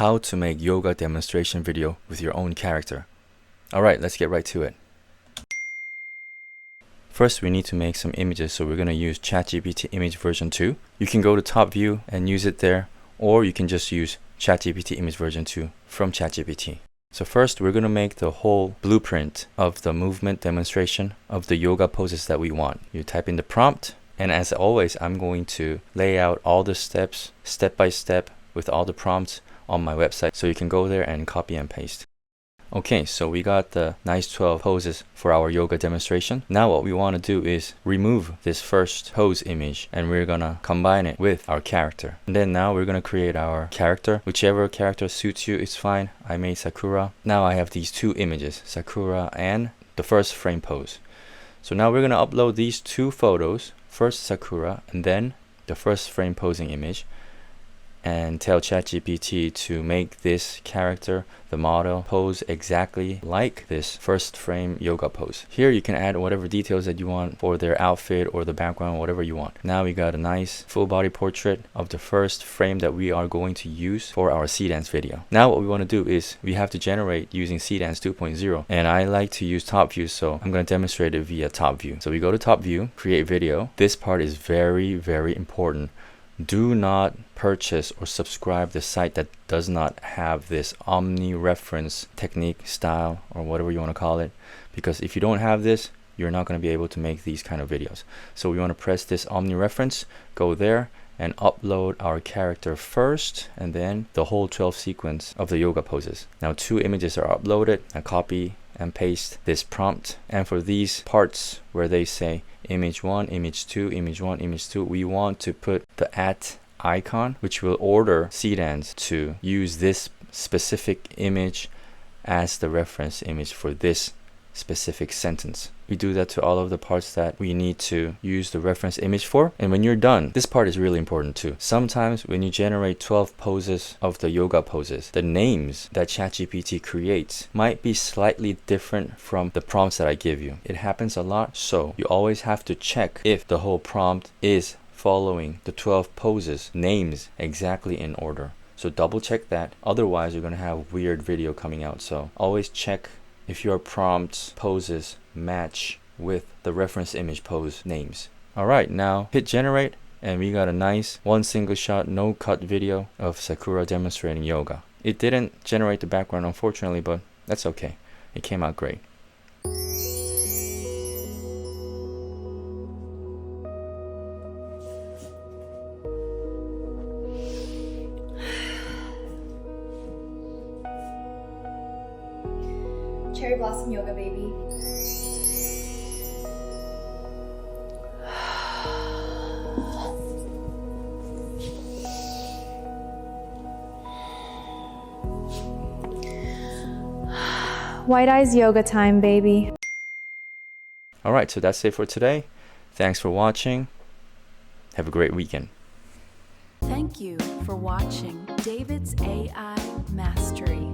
how to make yoga demonstration video with your own character. Alright, let's get right to it. First, we need to make some images, so we're going to use ChatGPT image version 2. You can go to TOPVIEW and use it there, or you can just use ChatGPT image version 2 from ChatGPT. So first, we're going to make the whole blueprint of the movement demonstration of the yoga poses that we want. You type in the prompt, and as always, I'm going to lay out all the steps, step by step, with all the prompts on my website, so you can go there and copy and paste. Okay, so we got the nice 12 poses for our yoga demonstration. Now what we want to do is remove this first pose image, and we're gonna combine it with our character. And then now we're gonna create our character. Whichever character suits you is fine. I made Sakura. Now I have these two images, Sakura and the first frame pose. So now we're gonna upload these two photos, first Sakura and then the first frame posing image, and tell ChatGPT to make this character, the model, pose exactly like this first frame yoga pose. Here you can add whatever details that you want for their outfit or the background, whatever you want. Now we got a nice full body portrait of the first frame that we are going to use for our C dance video. Now what we want to do is we have to generate using C dance 2.0, and I like to use TOPVIEW, so I'm going to demonstrate it via TOPVIEW. So we go to TOPVIEW, create video. This part is very, very important. Do not purchase or subscribe the site that does not have this omni-reference technique, style, or whatever you want to call it, because if you don't have this, you're not going to be able to make these kind of videos. So we want to press this omni-reference, go there and upload our character first, and then the whole 12 sequence of the yoga poses. Now 2 images are uploaded. I copy and paste this prompt, and for these parts where they say image 1, image 2, image 1, image 2, we want to put the @ icon, which will order CDance to use this specific image as the reference image for this specific sentence. We do that to all of the parts that we need to use the reference image for. And when you're done, this part is really important too. Sometimes when you generate 12 poses of the yoga poses, the names that ChatGPT creates might be slightly different from the prompts that I give you. It happens a lot, so you always have to check if the whole prompt is following the 12 poses names exactly in order. So double check that, otherwise you're going to have weird video coming out. So always check if your prompts poses match with the reference image pose names. Alright, now hit generate, and we got a nice one single shot, no cut video of Sakura demonstrating yoga. It didn't generate the background, unfortunately, but that's okay. It came out great. Cherry Blossom Yoga, baby. White Eyes Yoga time, baby. Alright, so that's it for today. Thanks for watching. Have a great weekend. Thank you for watching David's AI Mastery.